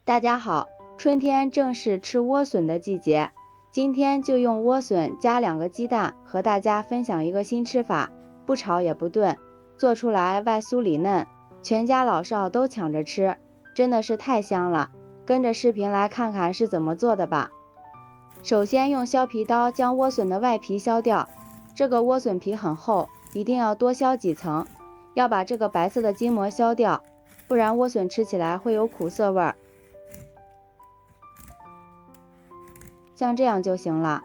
大家好，春天正是吃莴笋的季节，今天就用莴笋加2个鸡蛋，和大家分享一个新吃法，不炒也不炖，做出来外酥里嫩，全家老少都抢着吃，真的是太香了。跟着视频来看看是怎么做的吧。首先用削皮刀将莴笋的外皮削掉，这个莴笋皮很厚，一定要多削几层，要把这个白色的筋膜削掉，不然莴笋吃起来会有苦涩味儿。像这样就行了。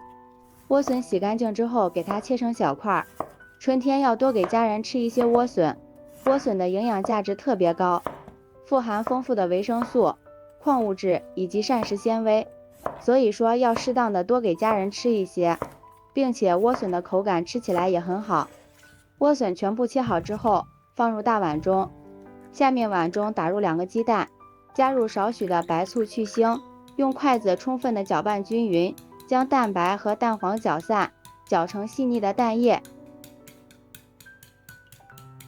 莴笋洗干净之后，给它切成小块。春天要多给家人吃一些莴笋，莴笋的营养价值特别高，富含丰富的维生素、矿物质以及膳食纤维，所以说要适当的多给家人吃一些，并且莴笋的口感吃起来也很好。莴笋全部切好之后，放入大碗中，下面碗中打入2个鸡蛋，加入少许的白醋去腥。用筷子充分的搅拌均匀，将蛋白和蛋黄搅散，搅成细腻的蛋液，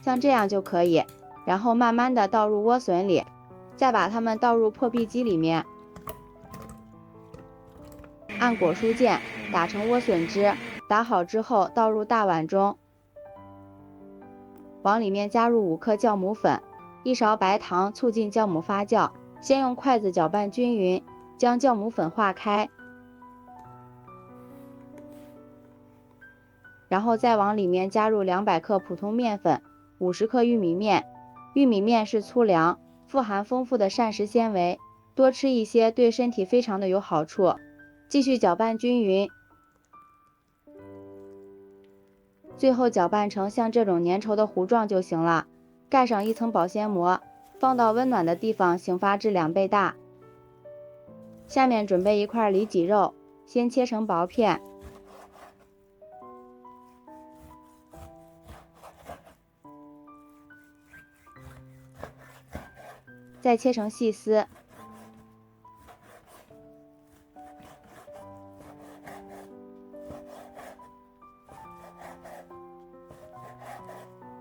像这样就可以。然后慢慢的倒入莴笋里，再把它们倒入破壁机里面，按果蔬键打成莴笋汁，打好之后倒入大碗中，往里面加入5克酵母粉，1勺白糖，促进酵母发酵。先用筷子搅拌均匀，将酵母粉化开，然后再往里面加入200克普通面粉、50克玉米面。玉米面是粗粮，富含丰富的膳食纤维，多吃一些对身体非常的有好处。继续搅拌均匀，最后搅拌成像这种粘稠的糊状就行了。盖上1层保鲜膜，放到温暖的地方醒发至2倍大。下面准备1块里脊肉，先切成薄片，再切成细丝，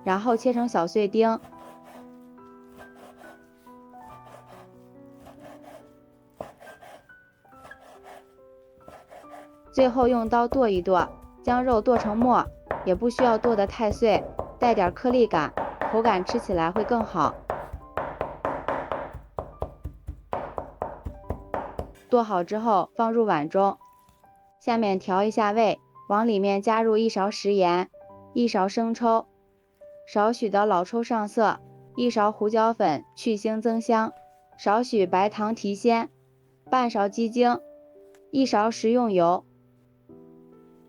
然后切成小碎丁，最后用刀剁一剁，将肉剁成末，也不需要剁得太碎，带点颗粒感，口感吃起来会更好。剁好之后放入碗中，下面调一下味，往里面加入1勺食盐、1勺生抽、少许的老抽上色、1勺胡椒粉去腥增香、少许白糖提鲜、半勺鸡精、1勺食用油。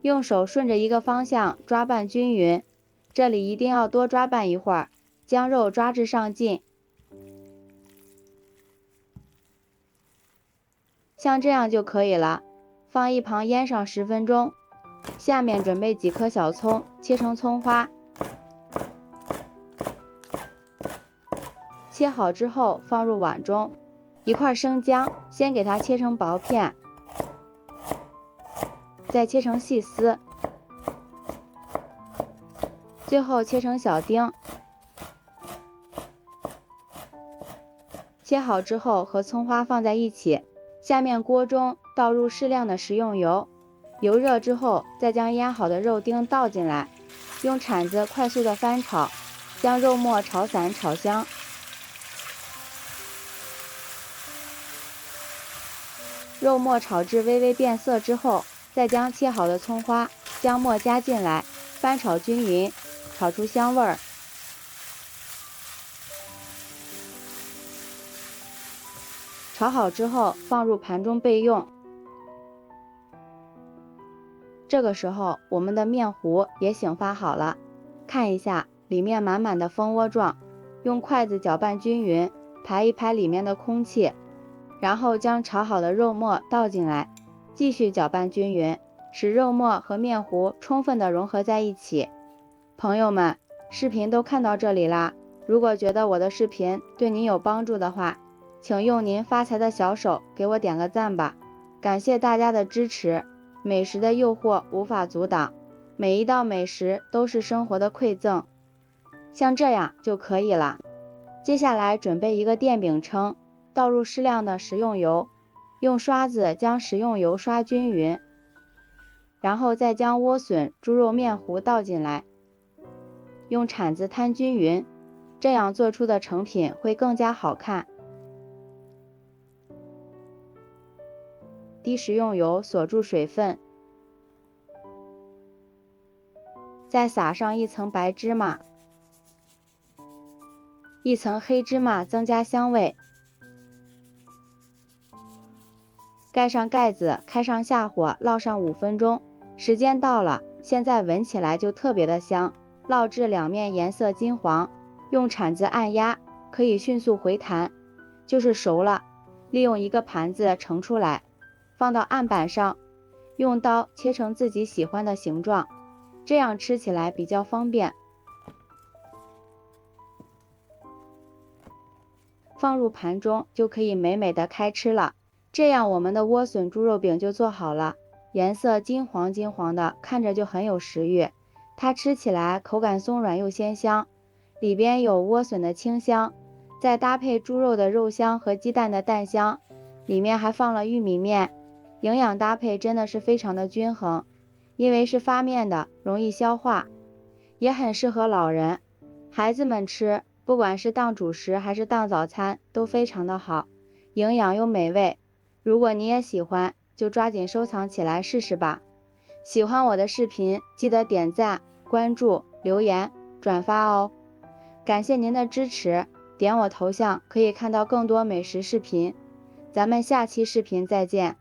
用手顺着一个方向抓拌均匀，这里一定要多抓拌一会儿，将肉抓至上劲，像这样就可以了。放一旁腌上10分钟。下面准备几颗小葱，切成葱花，切好之后放入碗中。1块生姜，先给它切成薄片，再切成细丝，最后切成小丁。切好之后和葱花放在一起，下面锅中倒入适量的食用油，油热之后再将腌好的肉丁倒进来，用铲子快速的翻炒，将肉末炒散炒香。肉末炒至微微变色之后，再将切好的葱花、姜末加进来，翻炒均匀，炒出香味儿。炒好之后放入盘中备用。这个时候我们的面糊也醒发好了，看一下里面满满的蜂窝状，用筷子搅拌均匀，排一排里面的空气，然后将炒好的肉末倒进来，继续搅拌均匀，使肉末和面糊充分的融合在一起。朋友们，视频都看到这里啦，如果觉得我的视频对您有帮助的话，请用您发财的小手给我点个赞吧，感谢大家的支持。美食的诱惑无法阻挡，每一道美食都是生活的馈赠，像这样就可以了。接下来准备一个电饼铛，倒入适量的食用油，用刷子将食用油刷均匀，然后再将莴笋、猪肉面糊倒进来，用铲子摊均匀，这样做出的成品会更加好看。滴食用油锁住水分，再撒上一层白芝麻，一层黑芝麻增加香味。盖上盖子，开上下火，烙上5分钟。时间到了，现在闻起来就特别的香。烙至两面颜色金黄，用铲子按压，可以迅速回弹，就是熟了。利用一个盘子盛出来，放到案板上，用刀切成自己喜欢的形状，这样吃起来比较方便。放入盘中就可以美美的开吃了。这样我们的莴笋猪肉饼就做好了，颜色金黄金黄的，看着就很有食欲。它吃起来口感松软又鲜香，里边有莴笋的清香，再搭配猪肉的肉香和鸡蛋的蛋香，里面还放了玉米面，营养搭配真的是非常的均衡。因为是发面的，容易消化，也很适合老人、孩子们吃，不管是当主食还是当早餐都非常的好，营养又美味。如果你也喜欢，就抓紧收藏起来试试吧。喜欢我的视频，记得点赞、关注、留言、转发哦。感谢您的支持，点我头像可以看到更多美食视频。咱们下期视频再见。